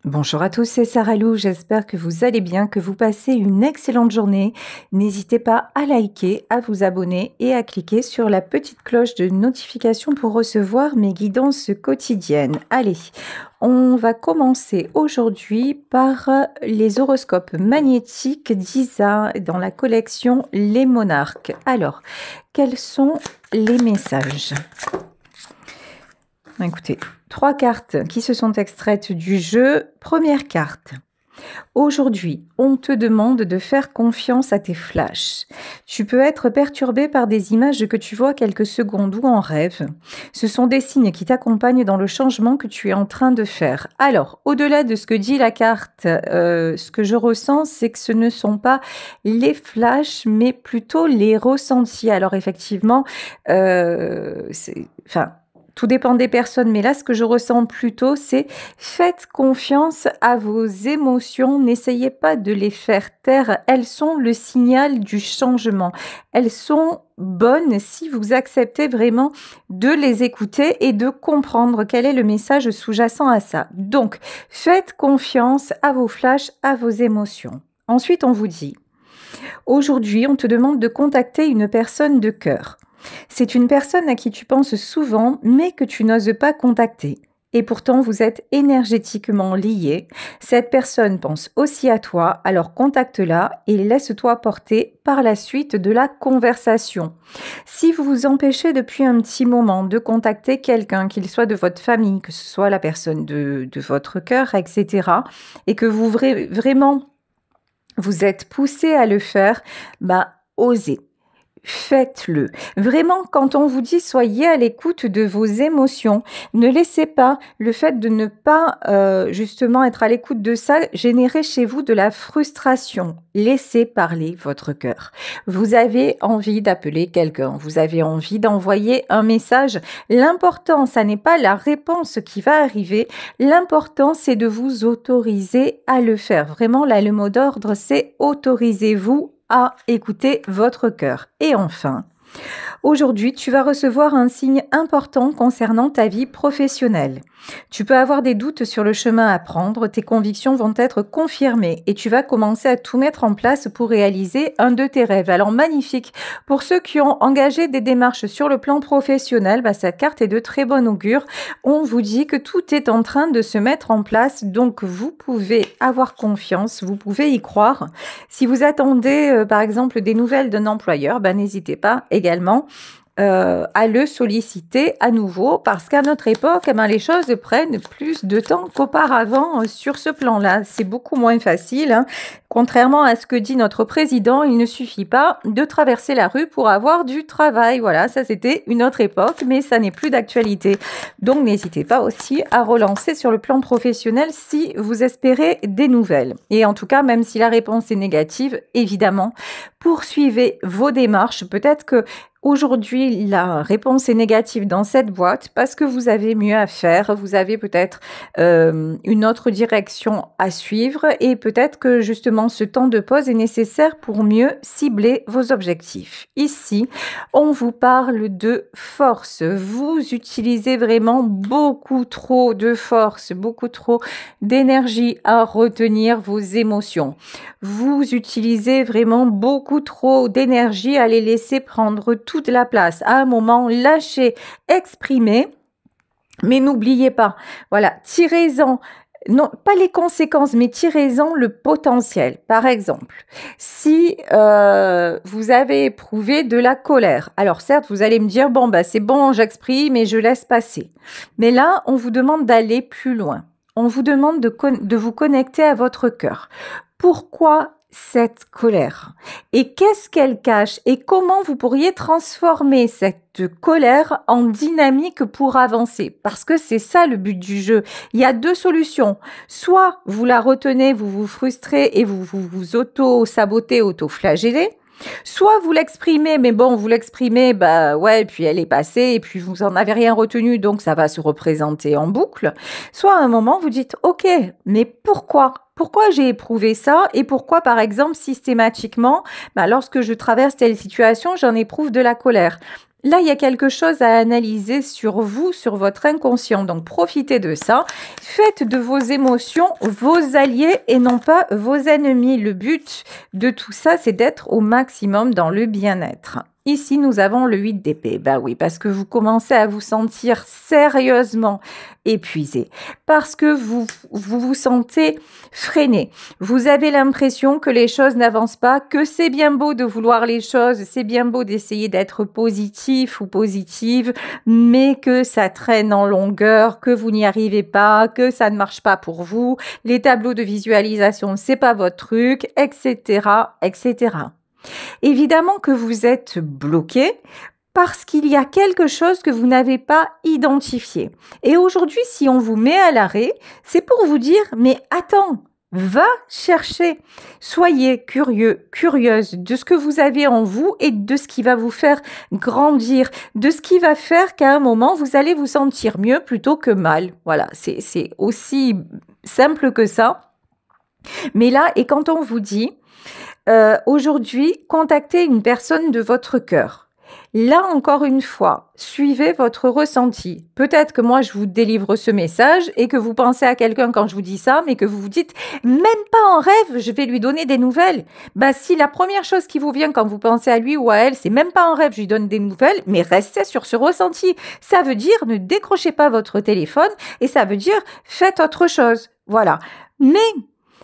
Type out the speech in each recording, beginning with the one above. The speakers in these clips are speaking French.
Bonjour à tous, c'est Sarah Lou, j'espère que vous allez bien, que vous passez une excellente journée. N'hésitez pas à liker, à vous abonner et à cliquer sur la petite cloche de notification pour recevoir mes guidances quotidiennes. Allez, on va commencer aujourd'hui par les horoscopes magnétiques d'Isa dans la collection Les Monarques. Alors, quels sont les messages ? Écoutez, 3 cartes qui se sont extraites du jeu. Première carte. Aujourd'hui, on te demande de faire confiance à tes flashs. Tu peux être perturbé par des images que tu vois quelques secondes ou en rêve. Ce sont des signes qui t'accompagnent dans le changement que tu es en train de faire. Alors, au-delà de ce que dit la carte, ce que je ressens, c'est que ce ne sont pas les flashs, mais plutôt les ressentis. Alors, effectivement, tout dépend des personnes, mais là, ce que je ressens plutôt, c'est faites confiance à vos émotions, n'essayez pas de les faire taire, elles sont le signal du changement. Elles sont bonnes si vous acceptez vraiment de les écouter et de comprendre quel est le message sous-jacent à ça. Donc, faites confiance à vos flashs, à vos émotions. Ensuite, on vous dit, aujourd'hui, on te demande de contacter une personne de cœur. C'est une personne à qui tu penses souvent, mais que tu n'oses pas contacter. Et pourtant, vous êtes énergétiquement liés. Cette personne pense aussi à toi, alors contacte-la et laisse-toi porter par la suite de la conversation. Si vous vous empêchez depuis un petit moment de contacter quelqu'un, qu'il soit de votre famille, que ce soit la personne de votre cœur, etc., et que vous vraiment vous êtes poussé à le faire, osez. Faites-le. Vraiment, quand on vous dit soyez à l'écoute de vos émotions, ne laissez pas le fait de ne pas justement être à l'écoute de ça générer chez vous de la frustration. Laissez parler votre cœur. Vous avez envie d'appeler quelqu'un, vous avez envie d'envoyer un message. L'important, ça n'est pas la réponse qui va arriver. L'important, c'est de vous autoriser à le faire. Vraiment, là, le mot d'ordre, c'est autorisez-vous à écouter votre cœur. Et enfin, aujourd'hui, tu vas recevoir un signe important concernant ta vie professionnelle. Tu peux avoir des doutes sur le chemin à prendre, tes convictions vont être confirmées et tu vas commencer à tout mettre en place pour réaliser un de tes rêves. Alors magnifique. Pour ceux qui ont engagé des démarches sur le plan professionnel, cette carte est de très bon augure. On vous dit que tout est en train de se mettre en place, donc vous pouvez avoir confiance, vous pouvez y croire. Si vous attendez par exemple des nouvelles d'un employeur, n'hésitez pas également à le solliciter à nouveau parce qu'à notre époque, les choses prennent plus de temps qu'auparavant sur ce plan-là. C'est beaucoup moins facile. Hein. Contrairement à ce que dit notre président, il ne suffit pas de traverser la rue pour avoir du travail. Voilà, ça c'était une autre époque, mais ça n'est plus d'actualité. Donc n'hésitez pas aussi à relancer sur le plan professionnel si vous espérez des nouvelles. Et en tout cas, même si la réponse est négative, évidemment, poursuivez vos démarches. Peut-être que aujourd'hui, la réponse est négative dans cette boîte parce que vous avez mieux à faire, vous avez peut-être une autre direction à suivre et peut-être que justement ce temps de pause est nécessaire pour mieux cibler vos objectifs. Ici, on vous parle de force. Vous utilisez vraiment beaucoup trop de force, beaucoup trop d'énergie à retenir vos émotions. Vous utilisez vraiment beaucoup trop d'énergie à les laisser prendre toute la place. À un moment, lâchez, exprimez, mais n'oubliez pas, voilà, tirez-en, non, pas les conséquences, mais tirez-en le potentiel. Par exemple, si vous avez éprouvé de la colère, alors certes, vous allez me dire, c'est bon, j'exprime et je laisse passer. Mais là, on vous demande d'aller plus loin. On vous demande de vous connecter à votre cœur. Pourquoi cette colère? Et qu'est-ce qu'elle cache? Et comment vous pourriez transformer cette colère en dynamique pour avancer? Parce que c'est ça le but du jeu. Il y a 2 solutions. Soit vous la retenez, vous vous frustrez et vous auto-sabotez, auto-flagellez. Soit vous l'exprimez, mais vous l'exprimez, puis elle est passée, et puis vous en avez rien retenu, donc ça va se représenter en boucle. Soit à un moment, vous dites, ok, mais pourquoi? Pourquoi j'ai éprouvé ça et pourquoi, par exemple, systématiquement, lorsque je traverse telle situation, j'en éprouve de la colère? Là, il y a quelque chose à analyser sur vous, sur votre inconscient. Donc, profitez de ça. Faites de vos émotions vos alliés et non pas vos ennemis. Le but de tout ça, c'est d'être au maximum dans le bien-être. Ici, nous avons le 8 d'épée. Ben oui, parce que vous commencez à vous sentir sérieusement épuisé. Parce que vous sentez freiné. Vous avez l'impression que les choses n'avancent pas, que c'est bien beau de vouloir les choses, c'est bien beau d'essayer d'être positif ou positive, mais que ça traîne en longueur, que vous n'y arrivez pas, que ça ne marche pas pour vous, les tableaux de visualisation, c'est pas votre truc, etc., etc. Évidemment que vous êtes bloqué parce qu'il y a quelque chose que vous n'avez pas identifié. Et aujourd'hui, si on vous met à l'arrêt, c'est pour vous dire, mais attends, va chercher. Soyez curieux, curieuse de ce que vous avez en vous et de ce qui va vous faire grandir, de ce qui va faire qu'à un moment, vous allez vous sentir mieux plutôt que mal. Voilà, c'est aussi simple que ça. Mais là, et quand on vous dit, aujourd'hui, contactez une personne de votre cœur. Là, encore une fois, suivez votre ressenti. Peut-être que moi, je vous délivre ce message et que vous pensez à quelqu'un quand je vous dis ça, mais que vous vous dites, même pas en rêve, je vais lui donner des nouvelles. Bah, si la première chose qui vous vient quand vous pensez à lui ou à elle, c'est même pas en rêve, je lui donne des nouvelles, mais restez sur ce ressenti. Ça veut dire, ne décrochez pas votre téléphone et ça veut dire, faites autre chose. Voilà. Mais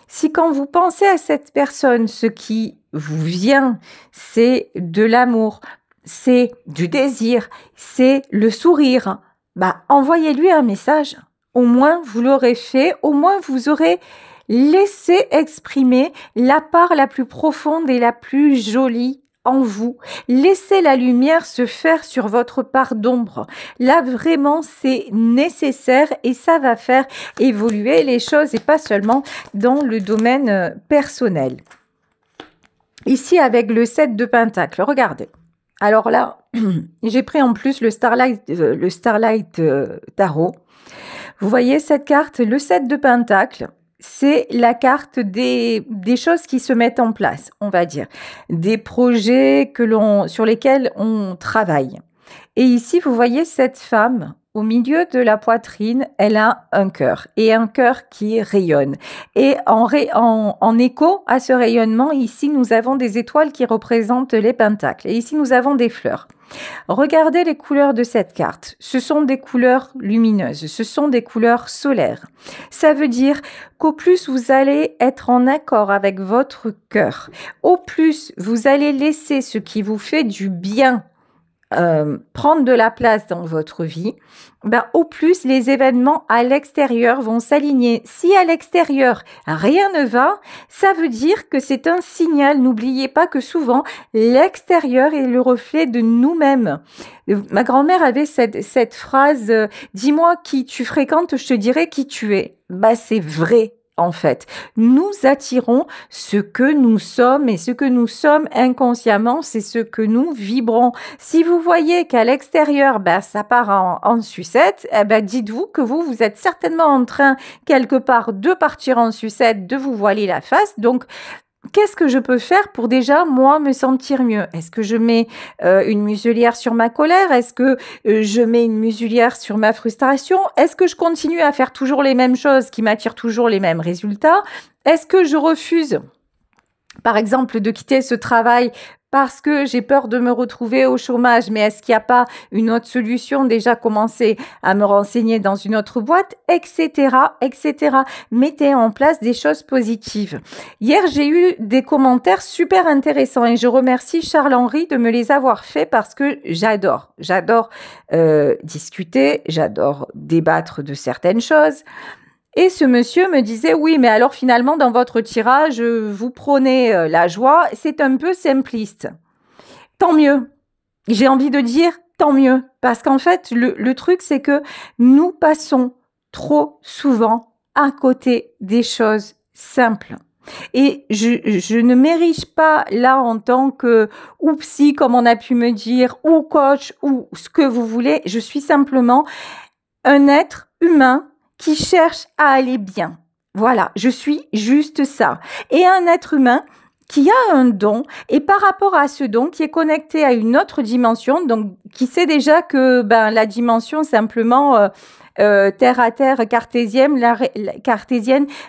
si quand vous pensez à cette personne, ce qui vous vient, c'est de l'amour, c'est du désir, c'est le sourire, bah envoyez-lui un message. Au moins vous l'aurez fait, au moins vous aurez laissé exprimer la part la plus profonde et la plus jolie en vous. Laissez la lumière se faire sur votre part d'ombre. Là, vraiment, c'est nécessaire et ça va faire évoluer les choses et pas seulement dans le domaine personnel. Ici, avec le 7 de Pentacle, regardez. Alors là, j'ai pris en plus le Starlight Tarot. Vous voyez cette carte, le 7 de Pentacle, c'est la carte des choses qui se mettent en place, on va dire, des projets sur lesquels on travaille. Et ici, vous voyez cette femme au milieu de la poitrine, elle a un cœur et un cœur qui rayonne. Et en écho à ce rayonnement, ici, nous avons des étoiles qui représentent les pentacles. Et ici, nous avons des fleurs. Regardez les couleurs de cette carte. Ce sont des couleurs lumineuses, ce sont des couleurs solaires. Ça veut dire qu'au plus vous allez être en accord avec votre cœur, au plus vous allez laisser ce qui vous fait du bien prendre de la place dans votre vie, ben, au plus les événements à l'extérieur vont s'aligner. Si à l'extérieur rien ne va, ça veut dire que c'est un signal. N'oubliez pas que souvent l'extérieur est le reflet de nous-mêmes. Ma grand-mère avait cette phrase dis-moi qui tu fréquentes, je te dirai qui tu es. Bah c'est vrai. En fait, nous attirons ce que nous sommes et ce que nous sommes inconsciemment, c'est ce que nous vibrons. Si vous voyez qu'à l'extérieur, ça part en sucette, dites-vous que vous êtes certainement en train quelque part de partir en sucette, de vous voiler la face. Donc, qu'est-ce que je peux faire pour déjà, moi, me sentir mieux? Est-ce que je mets une muselière sur ma colère? Est-ce que je mets une muselière sur ma frustration? Est-ce que je continue à faire toujours les mêmes choses qui m'attirent toujours les mêmes résultats? Est-ce que je refuse, par exemple, de quitter ce travail parce que j'ai peur de me retrouver au chômage, mais est-ce qu'il n'y a pas une autre solution? Déjà commencer à me renseigner dans une autre boîte, etc., etc. Mettez en place des choses positives. Hier, j'ai eu des commentaires super intéressants et je remercie Charles-Henri de me les avoir faits parce que j'adore discuter, j'adore débattre de certaines choses. Et ce monsieur me disait, oui, mais alors finalement, dans votre tirage, vous prônez la joie, c'est un peu simpliste. Tant mieux. J'ai envie de dire, tant mieux. Parce qu'en fait, le truc, c'est que nous passons trop souvent à côté des choses simples. Et je ne m'érige pas là en tant que ou psy, comme on a pu me dire, ou coach, ou ce que vous voulez. Je suis simplement un être humain qui cherche à aller bien. Voilà, je suis juste ça. Et un être humain qui a un don et par rapport à ce don qui est connecté à une autre dimension, donc qui sait déjà que la dimension simplement terre à terre cartésienne,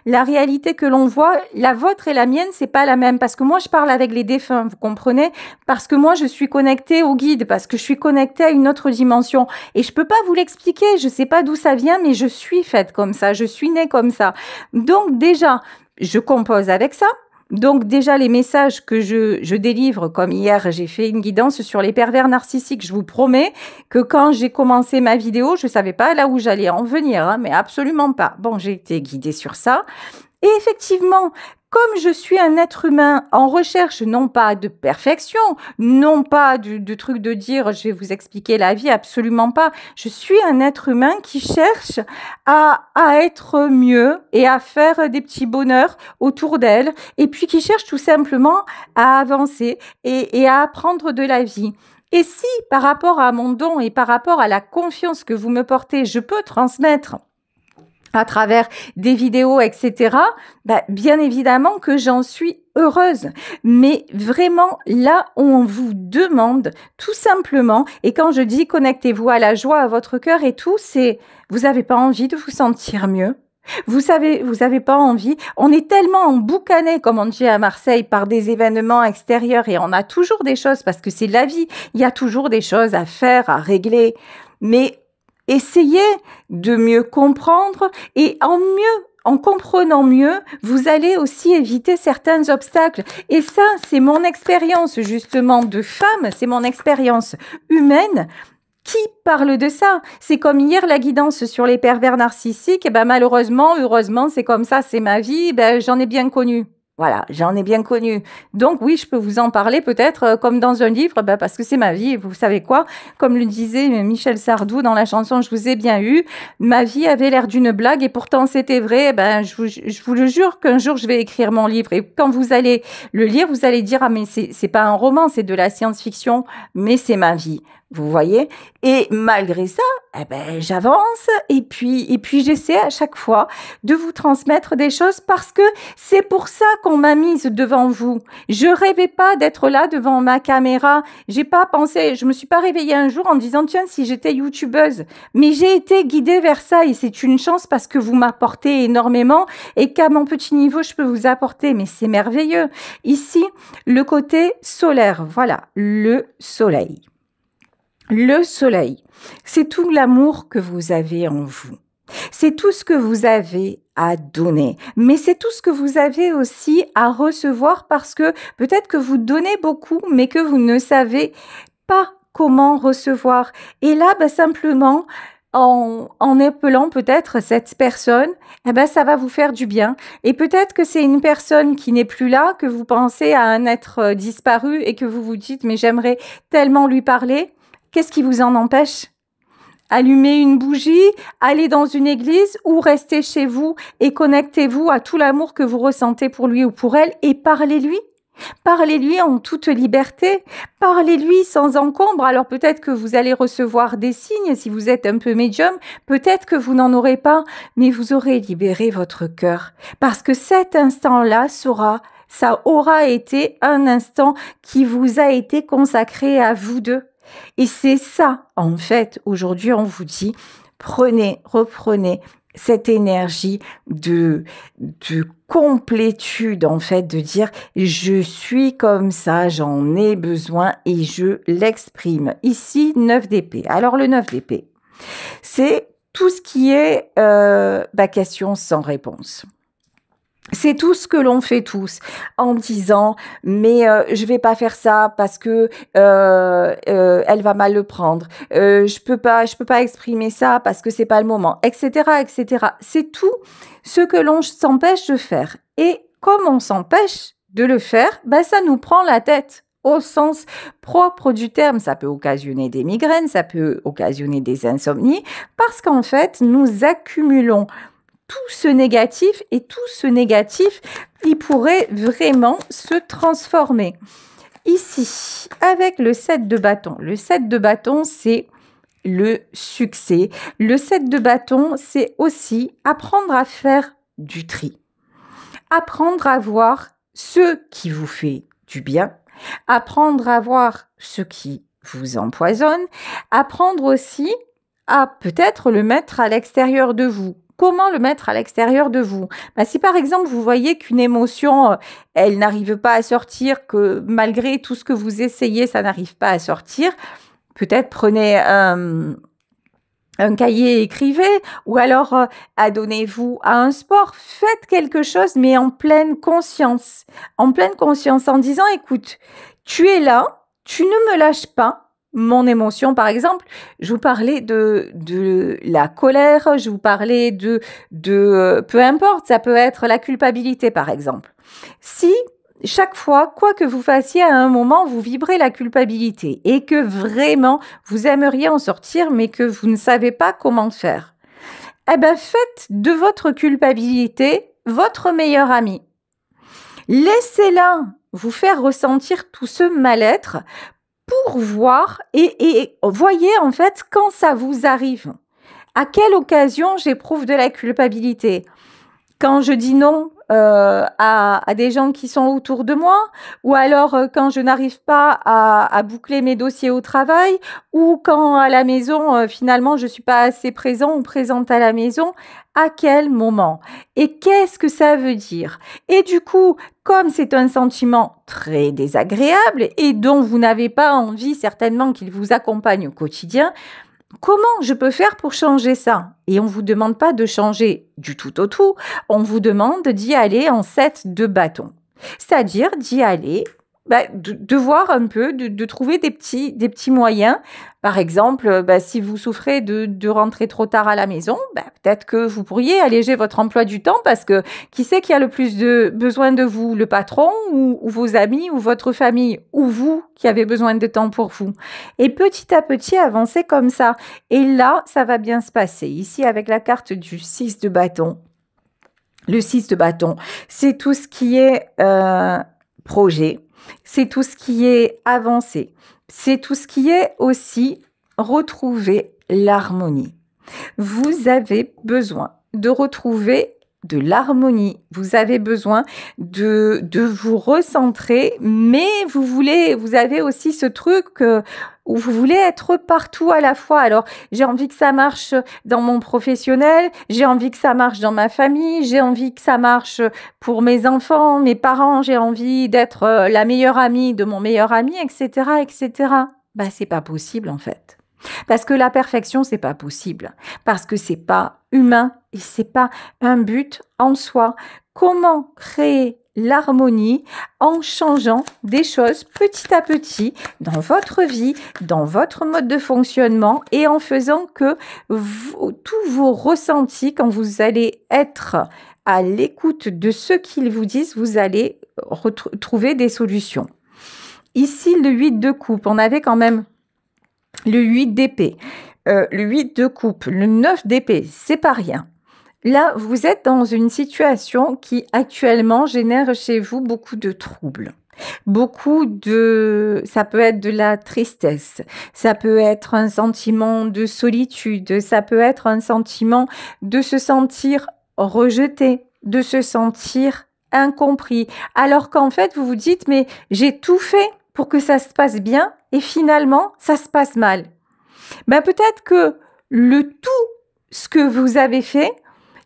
la réalité que l'on voit, la vôtre et la mienne, c'est pas la même parce que moi je parle avec les défunts, vous comprenez? Parce que moi je suis connectée au guide, parce que je suis connectée à une autre dimension et je peux pas vous l'expliquer, je sais pas d'où ça vient, mais je suis faite comme ça, je suis née comme ça. Donc déjà, je compose avec ça. Donc déjà les messages que je délivre, comme hier j'ai fait une guidance sur les pervers narcissiques, je vous promets que quand j'ai commencé ma vidéo, je savais pas là où j'allais en venir, hein, mais absolument pas. Bon, j'ai été guidée sur ça. Et effectivement, comme je suis un être humain en recherche non pas de perfection, non pas de truc de dire je vais vous expliquer la vie, absolument pas. Je suis un être humain qui cherche à être mieux et à faire des petits bonheurs autour d'elle et puis qui cherche tout simplement à avancer et à apprendre de la vie. Et si par rapport à mon don et par rapport à la confiance que vous me portez, je peux transmettre à travers des vidéos, etc., bien évidemment que j'en suis heureuse. Mais vraiment, là, on vous demande tout simplement, et quand je dis connectez-vous à la joie, à votre cœur et tout, c'est vous n'avez pas envie de vous sentir mieux. Vous avez pas envie. On est tellement emboucané, comme on dit à Marseille, par des événements extérieurs et on a toujours des choses, parce que c'est la vie, il y a toujours des choses à faire, à régler. Mais essayez de mieux comprendre et en comprenant mieux, vous allez aussi éviter certains obstacles. Et ça, c'est mon expérience justement de femme, c'est mon expérience humaine qui parle de ça. C'est comme hier la guidance sur les pervers narcissiques. Malheureusement, heureusement, c'est comme ça, c'est ma vie. J'en ai bien connu. Voilà, j'en ai bien connu. Donc oui, je peux vous en parler peut-être comme dans un livre, parce que c'est ma vie. Et vous savez quoi? Comme le disait Michel Sardou dans la chanson Je vous ai bien eu, ma vie avait l'air d'une blague et pourtant c'était vrai. Je vous le jure qu'un jour je vais écrire mon livre et quand vous allez le lire, vous allez dire ah mais c'est pas un roman, c'est de la science-fiction, mais c'est ma vie. Vous voyez? Et malgré ça, j'avance et puis j'essaie à chaque fois de vous transmettre des choses parce que c'est pour ça qu'on m'a mise devant vous. Je rêvais pas d'être là devant ma caméra. J'ai pas pensé, je me suis pas réveillée un jour en me disant tiens si j'étais youtubeuse. Mais j'ai été guidée vers ça et c'est une chance parce que vous m'apportez énormément et qu'à mon petit niveau je peux vous apporter. Mais c'est merveilleux. Ici, le côté solaire. Voilà, le soleil. Le soleil, c'est tout l'amour que vous avez en vous. C'est tout ce que vous avez à donner, mais c'est tout ce que vous avez aussi à recevoir parce que peut-être que vous donnez beaucoup, mais que vous ne savez pas comment recevoir. Et là, simplement, en appelant peut-être cette personne, ça va vous faire du bien. Et peut-être que c'est une personne qui n'est plus là, que vous pensez à un être disparu et que vous vous dites, mais j'aimerais tellement lui parler. Qu'est-ce qui vous en empêche? Allumer une bougie, aller dans une église ou rester chez vous et connectez-vous à tout l'amour que vous ressentez pour lui ou pour elle et parlez-lui. Parlez-lui en toute liberté, parlez-lui sans encombre. Alors peut-être que vous allez recevoir des signes si vous êtes un peu médium, peut-être que vous n'en aurez pas, mais vous aurez libéré votre cœur parce que cet instant-là ça aura été un instant qui vous a été consacré à vous deux. Et c'est ça, en fait, aujourd'hui, on vous dit, reprenez cette énergie de complétude, en fait, de dire, je suis comme ça, j'en ai besoin et je l'exprime. Ici, 9 d'épée. Alors, le 9 d'épée, c'est tout ce qui est question sans réponse. C'est tout ce que l'on fait tous en disant mais je vais pas faire ça parce que elle va mal le prendre. Je peux pas exprimer ça parce que c'est pas le moment, etc., etc. C'est tout ce que l'on s'empêche de faire. Et comme on s'empêche de le faire, ça nous prend la tête. Au sens propre du terme, ça peut occasionner des migraines, ça peut occasionner des insomnies, parce qu'en fait, nous accumulons tout ce négatif et tout ce négatif, il pourrait vraiment se transformer. Ici, avec le 7 de bâton. Le 7 de bâton, c'est le succès. Le 7 de bâton, c'est aussi apprendre à faire du tri. Apprendre à voir ce qui vous fait du bien, apprendre à voir ce qui vous empoisonne, apprendre aussi à peut-être le mettre à l'extérieur de vous. Comment le mettre à l'extérieur de vous? Si par exemple vous voyez qu'une émotion, elle n'arrive pas à sortir, que malgré tout ce que vous essayez, ça n'arrive pas à sortir, peut-être prenez un cahier, écrivez, ou alors adonnez-vous à un sport, faites quelque chose, mais en pleine conscience, en disant, écoute, tu es là, tu ne me lâches pas. Mon émotion, par exemple, je vous parlais de la colère, je vous parlais de peu importe, ça peut être la culpabilité, par exemple. Si chaque fois, quoi que vous fassiez à un moment, vous vibrez la culpabilité et que vraiment vous aimeriez en sortir, mais que vous ne savez pas comment faire, eh bien, faites de votre culpabilité votre meilleur ami. Laissez-la vous faire ressentir tout ce mal-être pour voir et voyez en fait quand ça vous arrive. À quelle occasion j'éprouve de la culpabilité? Quand je dis non à des gens qui sont autour de moi, ou alors quand je n'arrive pas à boucler mes dossiers au travail, ou quand à la maison, finalement, je ne suis pas assez présent ou présente à la maison, à quel moment? Et qu'est-ce que ça veut dire? Et du coup, comme c'est un sentiment très désagréable et dont vous n'avez pas envie certainement qu'il vous accompagne au quotidien, comment je peux faire pour changer ça? Et on ne vous demande pas de changer du tout au tout, on vous demande d'y aller en 7 de bâton. C'est-à-dire d'y aller, de voir un peu, de trouver des petits moyens. Par exemple, si vous souffrez de rentrer trop tard à la maison, peut-être que vous pourriez alléger votre emploi du temps parce que qui c'est qui a le plus de besoin de vous, le patron ou vos amis ou votre famille ou vous qui avez besoin de temps pour vous. Et petit à petit, avancez comme ça. Et là, ça va bien se passer. Ici, avec la carte du 6 de bâton. Le 6 de bâton, c'est tout ce qui est projet. C'est tout ce qui est avancé. C'est tout ce qui est aussi retrouver l'harmonie. Vous avez besoin de retrouver de l'harmonie. Vous avez besoin de vous recentrer, mais vous avez aussi ce truc où vous voulez être partout à la fois. Alors, j'ai envie que ça marche dans mon professionnel, j'ai envie que ça marche dans ma famille, j'ai envie que ça marche pour mes enfants, mes parents, j'ai envie d'être la meilleure amie de mon meilleur ami, etc., etc. C'est pas possible en fait. Parce que la perfection, c'est pas possible. Parce que c'est pas humain et c'est pas un but en soi. Comment créer l'harmonie en changeant des choses petit à petit dans votre vie, dans votre mode de fonctionnement et en faisant que tous vos ressentis, quand vous allez être à l'écoute de ce qu'ils vous disent, vous allez trouver des solutions. Ici, le 8 de coupe, on avait quand même le 8 d'épée, le 8 de coupe, le 9 d'épée, c'est pas rien. Là, vous êtes dans une situation qui actuellement génère chez vous beaucoup de troubles. Ça peut être de la tristesse, ça peut être un sentiment de solitude, ça peut être un sentiment de se sentir rejeté, de se sentir incompris. Alors qu'en fait, vous vous dites, mais j'ai tout fait pour que ça se passe bien et finalement, ça se passe mal. Peut-être que ce que vous avez fait,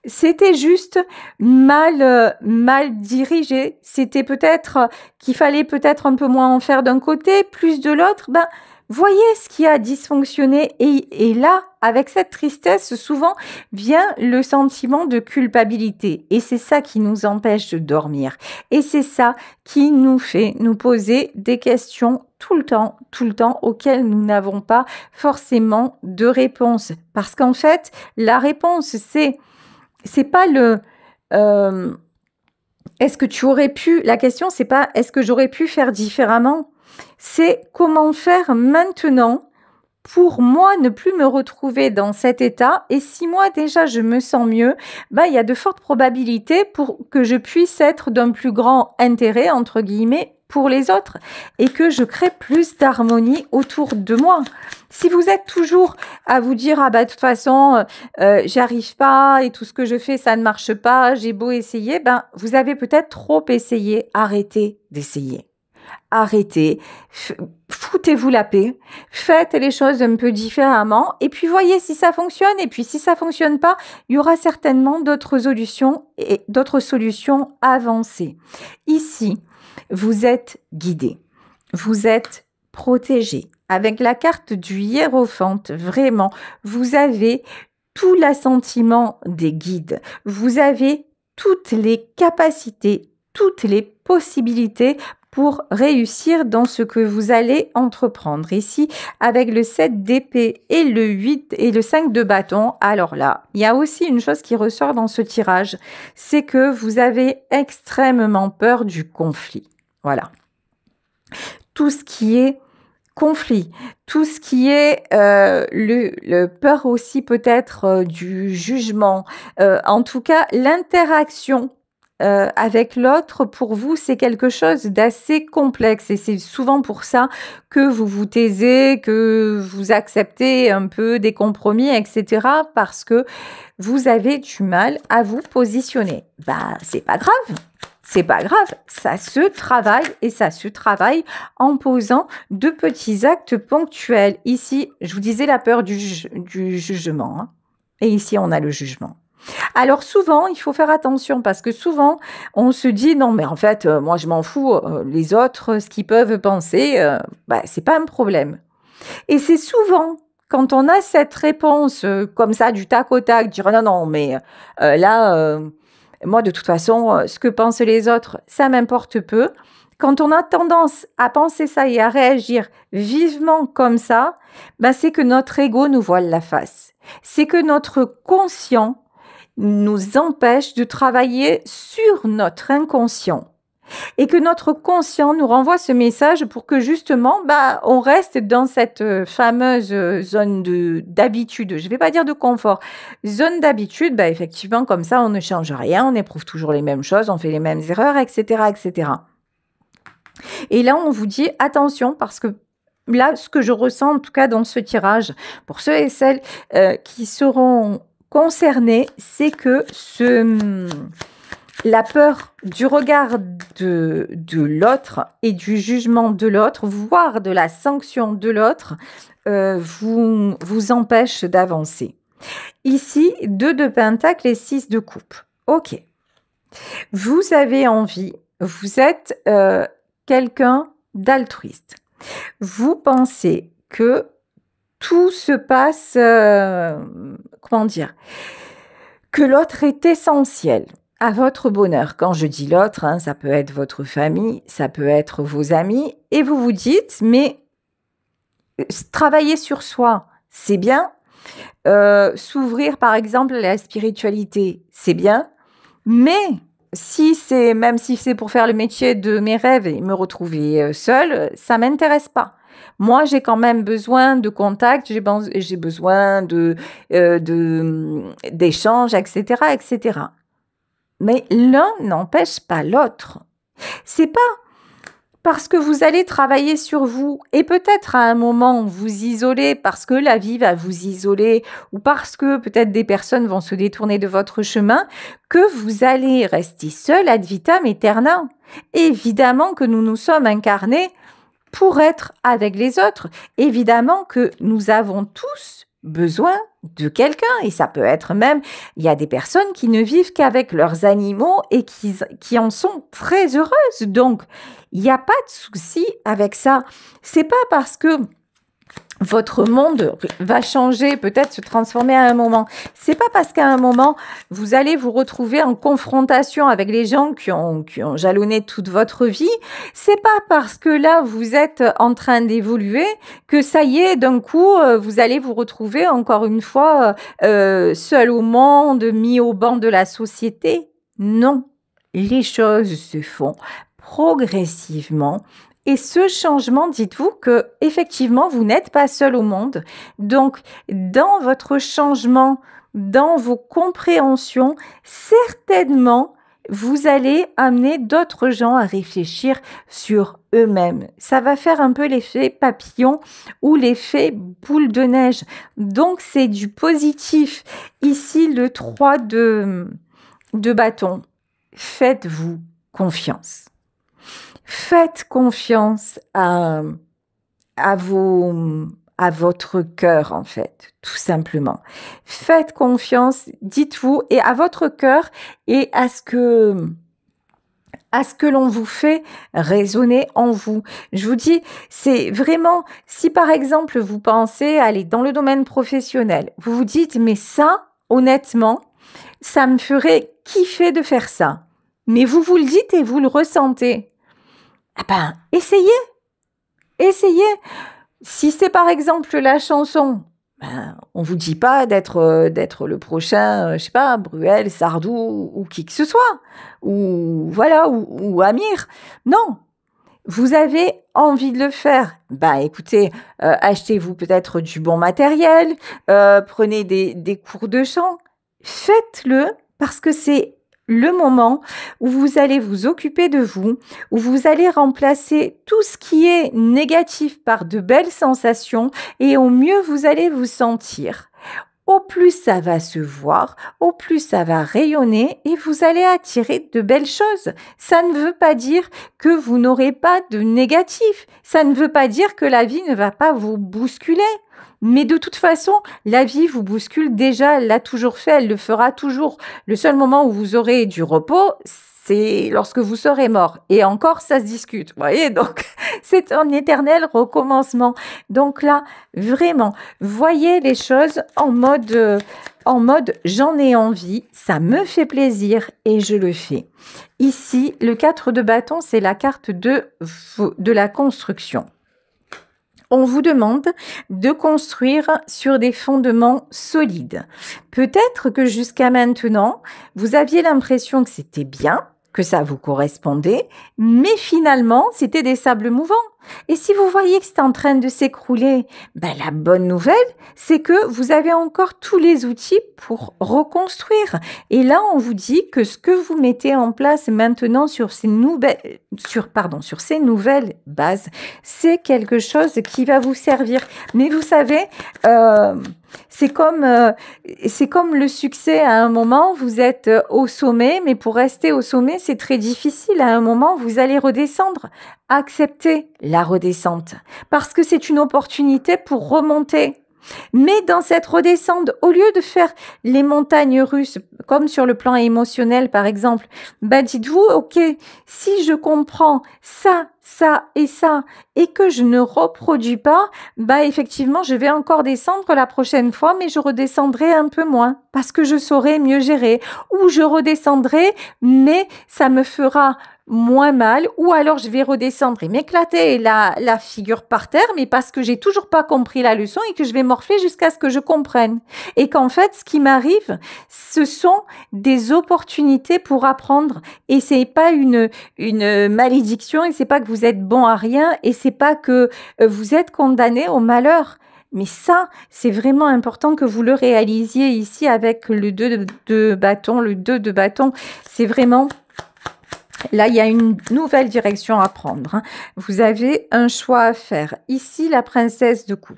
c'était juste mal dirigé. C'était peut-être qu'il fallait peut-être un peu moins en faire d'un côté, plus de l'autre. Voyez ce qui a dysfonctionné et là, avec cette tristesse, souvent vient le sentiment de culpabilité. Et c'est ça qui nous empêche de dormir. Et c'est ça qui nous fait nous poser des questions tout le temps, auxquelles nous n'avons pas forcément de réponse. Parce qu'en fait, la réponse, c'est pas est-ce que tu aurais pu, la question c'est pas est-ce que j'aurais pu faire différemment, c'est comment faire maintenant pour moi ne plus me retrouver dans cet état et si moi déjà je me sens mieux, il y a de fortes probabilités pour que je puisse être d'un plus grand intérêt entre guillemets pour les autres et que je crée plus d'harmonie autour de moi. Si vous êtes toujours à vous dire ah bah de toute façon j'y arrive pas et tout ce que je fais ça ne marche pas, j'ai beau essayer, ben vous avez peut-être trop essayé. Arrêtez d'essayer. Arrêtez, foutez-vous la paix, faites les choses un peu différemment et puis voyez si ça fonctionne. Et puis si ça fonctionne pas, il y aura certainement d'autres solutions et d'autres solutions avancées. Ici, vous êtes guidé, vous êtes protégé. Avec la carte du hiérophante, vraiment, vous avez tout l'assentiment des guides. Vous avez toutes les capacités, toutes les possibilités pour réussir dans ce que vous allez entreprendre. Ici, avec le 7 d'épée et le 8 et le 5 de bâton, alors là, il y a aussi une chose qui ressort dans ce tirage, c'est que vous avez extrêmement peur du conflit. Voilà. Tout ce qui est conflit, tout ce qui est le peur aussi peut-être du jugement, en tout cas l'interaction avec l'autre, pour vous, c'est quelque chose d'assez complexe et c'est souvent pour ça que vous vous taisez, que vous acceptez un peu des compromis, etc. parce que vous avez du mal à vous positionner. Bah, c'est pas grave. C'est pas grave, ça se travaille et ça se travaille en posant de petits actes ponctuels. Ici, je vous disais la peur du jugement, hein. Et ici, on a le jugement. Alors souvent, il faut faire attention parce que souvent, on se dit non mais en fait, moi je m'en fous, les autres, ce qu'ils peuvent penser, bah, c'est pas un problème. Et c'est souvent quand on a cette réponse comme ça du tac au tac, dire non non mais là, moi de toute façon, ce que pensent les autres, ça m'importe peu. Quand on a tendance à penser ça et à réagir vivement comme ça, bah, c'est que notre ego nous voile la face. C'est que notre conscient nous empêche de travailler sur notre inconscient et que notre conscient nous renvoie ce message pour que justement bah, on reste dans cette fameuse zone d'habitude, je ne vais pas dire de confort, zone d'habitude, bah, effectivement comme ça on ne change rien, on éprouve toujours les mêmes choses, on fait les mêmes erreurs, etc. etc. Et là on vous dit attention parce que là ce que je ressens en tout cas dans ce tirage, pour ceux et celles qui seront concernés, c'est que la peur du regard de l'autre et du jugement de l'autre, voire de la sanction de l'autre, vous empêche d'avancer. Ici, 2 de pentacle et 6 de coupe. Ok. Vous avez envie, vous êtes quelqu'un d'altruiste. Vous pensez que tout se passe, comment dire, que l'autre est essentiel à votre bonheur. Quand je dis l'autre, hein, ça peut être votre famille, ça peut être vos amis, et vous vous dites, mais travailler sur soi, c'est bien. S'ouvrir, par exemple, à la spiritualité, c'est bien. Mais même si c'est pour faire le métier de mes rêves et me retrouver seule, ça m'intéresse pas. Moi, j'ai quand même besoin de contact, j'ai besoin d'échanges, etc., etc. Mais l'un n'empêche pas l'autre. C'est pas parce que vous allez travailler sur vous et peut-être à un moment vous isoler parce que la vie va vous isoler ou parce que peut-être des personnes vont se détourner de votre chemin que vous allez rester seul ad vitam aeternam. Évidemment que nous nous sommes incarnés pour être avec les autres. Évidemment que nous avons tous besoin de quelqu'un et ça peut être même, il y a des personnes qui ne vivent qu'avec leurs animaux et qui en sont très heureuses. Donc, il n'y a pas de souci avec ça. C'est pas parce que votre monde va changer, peut-être se transformer à un moment. C'est pas parce qu'à un moment, vous allez vous retrouver en confrontation avec les gens qui ont jalonné toute votre vie. C'est pas parce que là, vous êtes en train d'évoluer que ça y est, d'un coup, vous allez vous retrouver encore une fois seul au monde, mis au banc de la société. Non, les choses se font progressivement. Et ce changement, dites-vous que effectivement, vous n'êtes pas seul au monde. Donc, dans votre changement, dans vos compréhensions, certainement, vous allez amener d'autres gens à réfléchir sur eux-mêmes. Ça va faire un peu l'effet papillon ou l'effet boule de neige. Donc, c'est du positif. Ici, le 3 de bâton. Faites-vous confiance. Faites confiance à votre cœur, en fait, tout simplement. Faites confiance, dites-vous, et à votre cœur et à ce que l'on vous fait résonner en vous. Je vous dis, c'est vraiment, si par exemple vous pensez aller dans le domaine professionnel, vous vous dites, mais ça, honnêtement, ça me ferait kiffer de faire ça. Mais vous vous le dites et vous le ressentez. Ah ben, essayez. Si c'est par exemple la chanson, ben, on vous dit pas d'être le prochain, je sais pas, Bruel, Sardou ou qui que ce soit, ou voilà, ou Amir. Non, vous avez envie de le faire. Ben écoutez, achetez-vous peut-être du bon matériel, prenez des cours de chant, faites-le parce que c'est le moment où vous allez vous occuper de vous, où vous allez remplacer tout ce qui est négatif par de belles sensations et au mieux vous allez vous sentir. Au plus ça va se voir, au plus ça va rayonner et vous allez attirer de belles choses. Ça ne veut pas dire que vous n'aurez pas de négatif. Ça ne veut pas dire que la vie ne va pas vous bousculer. Mais de toute façon, la vie vous bouscule déjà, elle l'a toujours fait, elle le fera toujours. Le seul moment où vous aurez du repos, c'est lorsque vous serez mort. Et encore, ça se discute. Vous voyez, donc c'est un éternel recommencement. Donc là, vraiment, voyez les choses en mode j'en ai envie, ça me fait plaisir et je le fais. Ici, le 4 de bâton, c'est la carte de la construction. On vous demande de construire sur des fondements solides. Peut-être que jusqu'à maintenant, vous aviez l'impression que c'était bien, que ça vous correspondait, mais finalement, c'était des sables mouvants. Et si vous voyez que c'est en train de s'écrouler, ben la bonne nouvelle, c'est que vous avez encore tous les outils pour reconstruire. Et là, on vous dit que ce que vous mettez en place maintenant sur ces nouvelles bases, c'est quelque chose qui va vous servir. Mais vous savez, c'est comme le succès à un moment, vous êtes au sommet, mais pour rester au sommet, c'est très difficile. À un moment, vous allez redescendre. Acceptez la redescente parce que c'est une opportunité pour remonter. Mais dans cette redescente, au lieu de faire les montagnes russes, comme sur le plan émotionnel par exemple, bah dites-vous, ok, si je comprends ça, et que je ne reproduis pas, bah effectivement, je vais encore descendre la prochaine fois, mais je redescendrai un peu moins, parce que je saurai mieux gérer, ou je redescendrai, mais ça me fera moins mal, ou alors je vais redescendre et m'éclater la figure par terre, mais parce que j'ai toujours pas compris la leçon et que je vais morfler jusqu'à ce que je comprenne. Et qu'en fait, ce qui m'arrive, ce sont des opportunités pour apprendre. Et c'est pas une malédiction, et c'est pas que vous êtes bon à rien, et c'est pas que vous êtes condamné au malheur. Mais ça, c'est vraiment important que vous le réalisiez ici avec le 2 de bâton. Le 2 de bâton, c'est vraiment... Là, il y a une nouvelle direction à prendre. Vous avez un choix à faire. Ici, la princesse de coupe.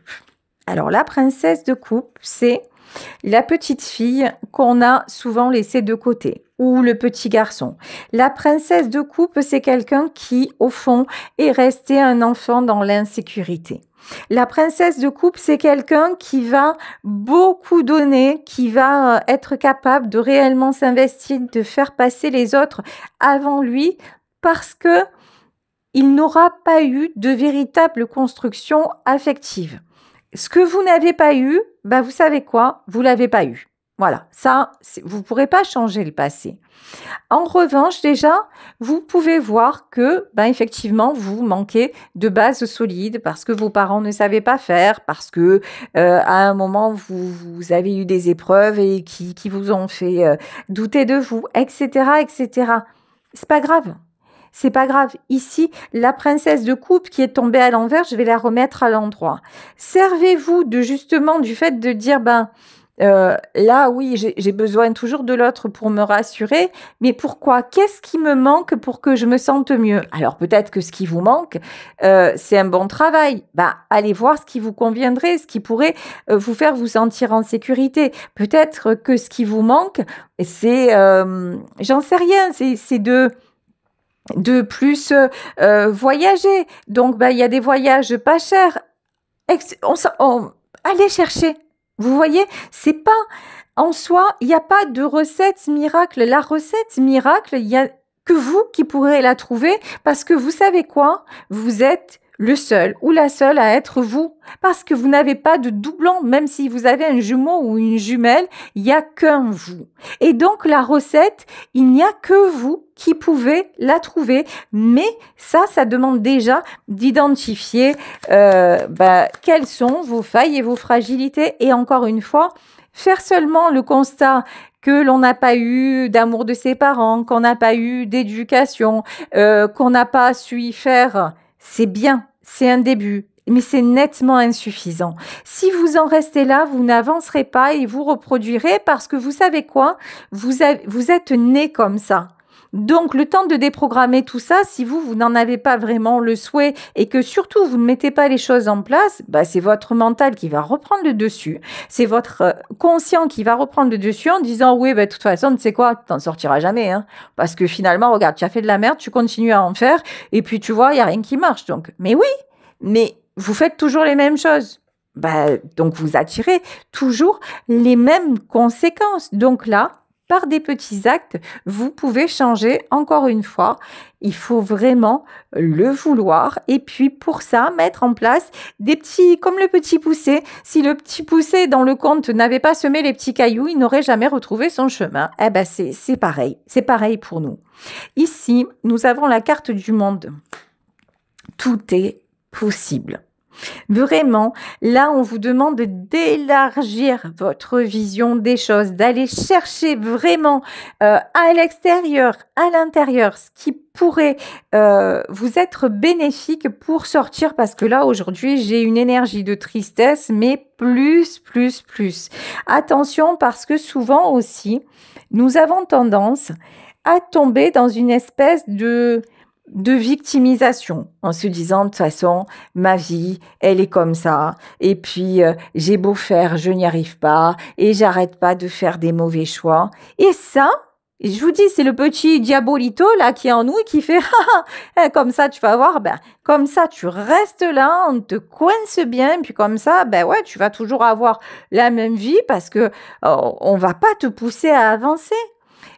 Alors, la princesse de coupe, c'est la petite fille qu'on a souvent laissée de côté ou le petit garçon. La princesse de coupe, c'est quelqu'un qui, au fond, est resté un enfant dans l'insécurité. La princesse de coupe, c'est quelqu'un qui va beaucoup donner, qui va être capable de réellement s'investir, de faire passer les autres avant lui parce que il n'aura pas eu de véritable construction affective. Ce que vous n'avez pas eu, ben vous savez quoi? Vous l'avez pas eu. Voilà, ça, vous ne pourrez pas changer le passé. En revanche, déjà, vous pouvez voir que, ben, effectivement, vous manquez de base solide parce que vos parents ne savaient pas faire, parce que à un moment, vous avez eu des épreuves et qui vous ont fait douter de vous, etc., etc. C'est pas grave. C'est pas grave. Ici, la princesse de coupe qui est tombée à l'envers, je vais la remettre à l'endroit. Servez-vous de justement du fait de dire, là, oui, j'ai besoin toujours de l'autre pour me rassurer, mais pourquoi? Qu'est-ce qui me manque pour que je me sente mieux? Alors peut-être que ce qui vous manque, c'est un bon travail. Bah, allez voir ce qui vous conviendrait, ce qui pourrait, vous faire vous sentir en sécurité. Peut-être que ce qui vous manque, c'est, j'en sais rien, c'est de plus, voyager. Donc bah, il y a des voyages pas chers. Ex on s'en on allez chercher. Vous voyez? C'est pas en soi, il y a pas de recette miracle. La recette miracle, il y a que vous qui pourrez la trouver parce que vous savez quoi? Vous êtes le seul ou la seule à être vous. Parce que vous n'avez pas de doublon, même si vous avez un jumeau ou une jumelle, il y a qu'un vous. Et donc la recette, il n'y a que vous qui pouvez la trouver. Mais ça demande déjà d'identifier quelles sont vos failles et vos fragilités. Et encore une fois, faire seulement le constat que l'on n'a pas eu d'amour de ses parents, qu'on n'a pas eu d'éducation, qu'on n'a pas su y faire, c'est bien, c'est un début. Mais c'est nettement insuffisant. Si vous en restez là, vous n'avancerez pas et vous reproduirez parce que vous savez quoi? Vous êtes né comme ça. Donc, le temps de déprogrammer tout ça, si vous n'en avez pas vraiment le souhait et que surtout vous ne mettez pas les choses en place, bah, c'est votre mental qui va reprendre le dessus. C'est votre conscient qui va reprendre le dessus en disant oui, bah, de toute façon, tu sais quoi, tu t'en sortiras jamais. Hein, parce que finalement, regarde, tu as fait de la merde, tu continues à en faire et puis tu vois, il n'y a rien qui marche. Donc, mais oui, mais vous faites toujours les mêmes choses. Bah, donc, vous attirez toujours les mêmes conséquences. Donc là, par des petits actes, vous pouvez changer. Encore une fois, il faut vraiment le vouloir et puis pour ça, mettre en place des petits, comme le petit poussé. Si le petit poussé dans le conte n'avait pas semé les petits cailloux, il n'aurait jamais retrouvé son chemin. Eh ben c'est pareil. C'est pareil pour nous. Ici, nous avons la carte du monde. Tout est possible. Vraiment, là, on vous demande d'élargir votre vision des choses, d'aller chercher vraiment à l'extérieur, à l'intérieur, ce qui pourrait vous être bénéfique pour sortir, parce que là, aujourd'hui, j'ai une énergie de tristesse, mais plus. Attention, parce que souvent aussi, nous avons tendance à tomber dans une espèce de victimisation en se disant de toute façon ma vie elle est comme ça et puis j'ai beau faire je n'y arrive pas et j'arrête pas de faire des mauvais choix et ça je vous dis c'est le petit diabolito là qui est en nous et qui fait comme ça tu vas voir ben comme ça tu restes là on te coince bien puis comme ça ben ouais tu vas toujours avoir la même vie parce que on va pas te pousser à avancer.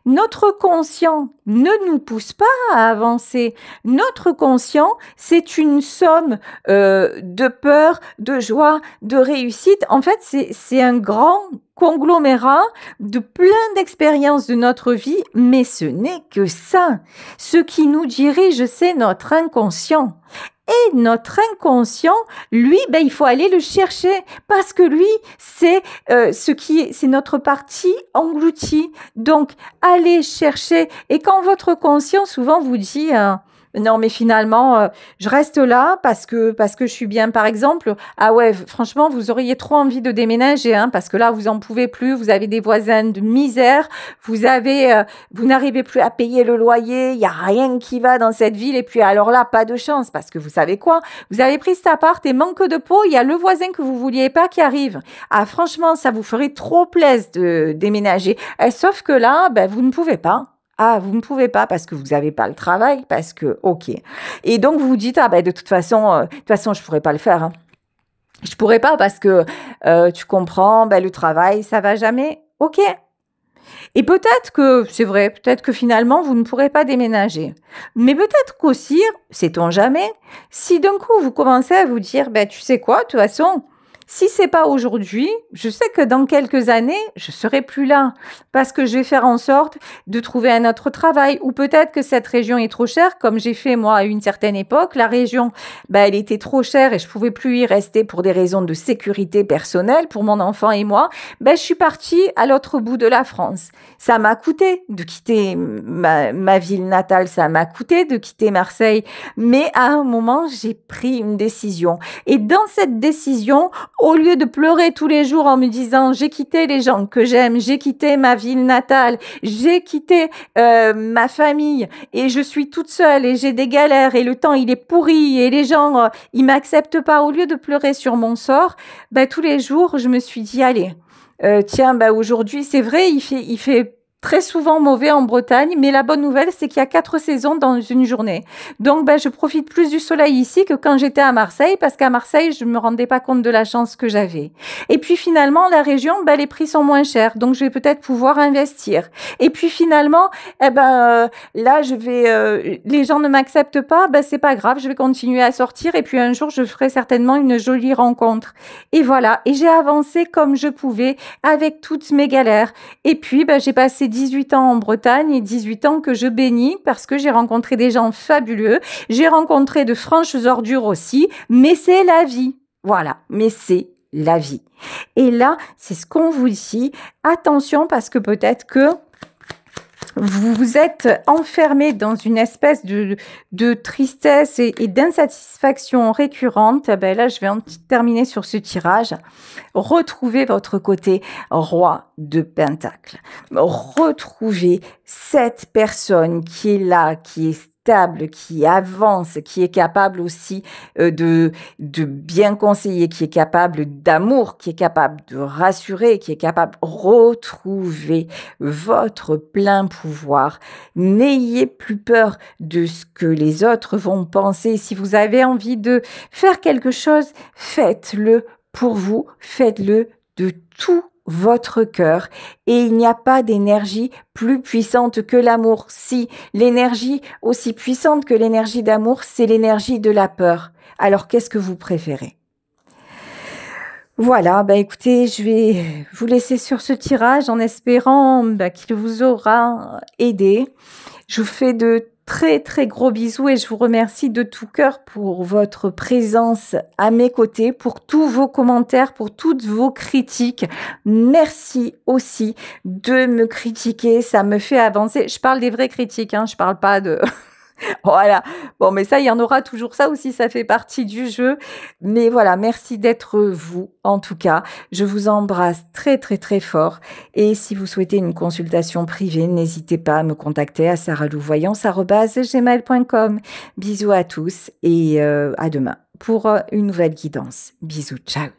Notre conscient ne nous pousse pas à avancer. Notre conscient, c'est une somme de peur, de joie, de réussite. En fait, c'est un grand conglomérat de plein d'expériences de notre vie, mais ce n'est que ça. Ce qui nous dirige, c'est notre inconscient. Et notre inconscient, lui, ben, il faut aller le chercher parce que lui, c'est c'est notre partie engloutie. Donc, allez chercher. Et quand votre conscient souvent vous dit non, mais finalement, je reste là parce que je suis bien. Par exemple, ah ouais, franchement, vous auriez trop envie de déménager, hein, parce que là, vous en pouvez plus. Vous avez des voisins de misère. Vous n'arrivez plus à payer le loyer. Il y a rien qui va dans cette ville. Et puis alors là, pas de chance parce que vous savez quoi? Vous avez pris cet appart et manque de peau. Il y a le voisin que vous vouliez pas qui arrive. Ah, franchement, ça vous ferait trop plaisir de déménager. Sauf que là, ben, vous ne pouvez pas. Ah, vous ne pouvez pas parce que vous n'avez pas le travail, parce que, ok. Et donc, vous vous dites, ah ben, de toute façon, je pourrais pas le faire. Hein. Je pourrais pas parce que, tu comprends, ben, le travail, ça va jamais. Ok. Et peut-être que, c'est vrai, peut-être que finalement, vous ne pourrez pas déménager. Mais peut-être qu'aussi, sait-on jamais, si d'un coup, vous commencez à vous dire, ben, tu sais quoi, de toute façon, si c'est pas aujourd'hui, je sais que dans quelques années, je serai plus là parce que je vais faire en sorte de trouver un autre travail ou peut-être que cette région est trop chère comme j'ai fait moi à une certaine époque. La région, elle était trop chère et je pouvais plus y rester pour des raisons de sécurité personnelle pour mon enfant et moi. Je suis partie à l'autre bout de la France. Ça m'a coûté de quitter ma ville natale, ça m'a coûté de quitter Marseille, mais à un moment, j'ai pris une décision et dans cette décision, Au lieu de pleurer tous les jours en me disant: «J'ai quitté les gens que j'aime, j'ai quitté ma ville natale, j'ai quitté, ma famille et je suis toute seule et j'ai des galères et le temps il est pourri et les gens, ils m'acceptent pas». Au lieu de pleurer sur mon sort, bah, tous les jours je me suis dit: «Allez, tiens, bah, aujourd'hui» c'est vrai, il fait très souvent mauvais en Bretagne, mais la bonne nouvelle, c'est qu'il y a 4 saisons dans une journée. Donc, bah, je profite plus du soleil ici que quand j'étais à Marseille, parce qu'à Marseille, je me rendais pas compte de la chance que j'avais. Et puis finalement, la région, bah, les prix sont moins chers, donc je vais peut-être pouvoir investir. Et puis finalement, eh ben, là, les gens ne m'acceptent pas, bah, c'est pas grave, je vais continuer à sortir et puis un jour, je ferai certainement une jolie rencontre. Et voilà, et j'ai avancé comme je pouvais avec toutes mes galères. Et puis, bah, j'ai passé 18 ans en Bretagne et 18 ans que je bénis parce que j'ai rencontré des gens fabuleux. J'ai rencontré de franches ordures aussi, mais c'est la vie. Voilà, mais c'est la vie. Et là, c'est ce qu'on vous dit. Attention parce que peut-être que vous vous êtes enfermé dans une espèce de tristesse et d'insatisfaction récurrente. Ben là, je vais terminer sur ce tirage. Retrouvez votre côté roi de Pentacle. Retrouvez cette personne qui est là, qui est stable, qui avance, qui est capable aussi de bien conseiller, qui est capable d'amour, qui est capable de rassurer, qui est capable de retrouver votre plein pouvoir. N'ayez plus peur de ce que les autres vont penser. Si vous avez envie de faire quelque chose, faites-le pour vous, faites-le de tout votre cœur et il n'y a pas d'énergie plus puissante que l'amour. Si l'énergie aussi puissante que l'énergie d'amour, c'est l'énergie de la peur. Alors qu'est-ce que vous préférez ? Voilà, bah écoutez, je vais vous laisser sur ce tirage en espérant qu'il vous aura aidé. Je vous fais de très très gros bisous et je vous remercie de tout cœur pour votre présence à mes côtés, pour tous vos commentaires, pour toutes vos critiques. Merci aussi de me critiquer, ça me fait avancer. Je parle des vraies critiques, hein, je parle pas de... Voilà. Bon, mais ça, il y en aura toujours ça aussi, ça fait partie du jeu. Mais voilà, merci d'être vous, en tout cas. Je vous embrasse très, très, très fort. Et si vous souhaitez une consultation privée, n'hésitez pas à me contacter à saralouvoyance@gmail.com. Bisous à tous et à demain pour une nouvelle guidance. Bisous, ciao.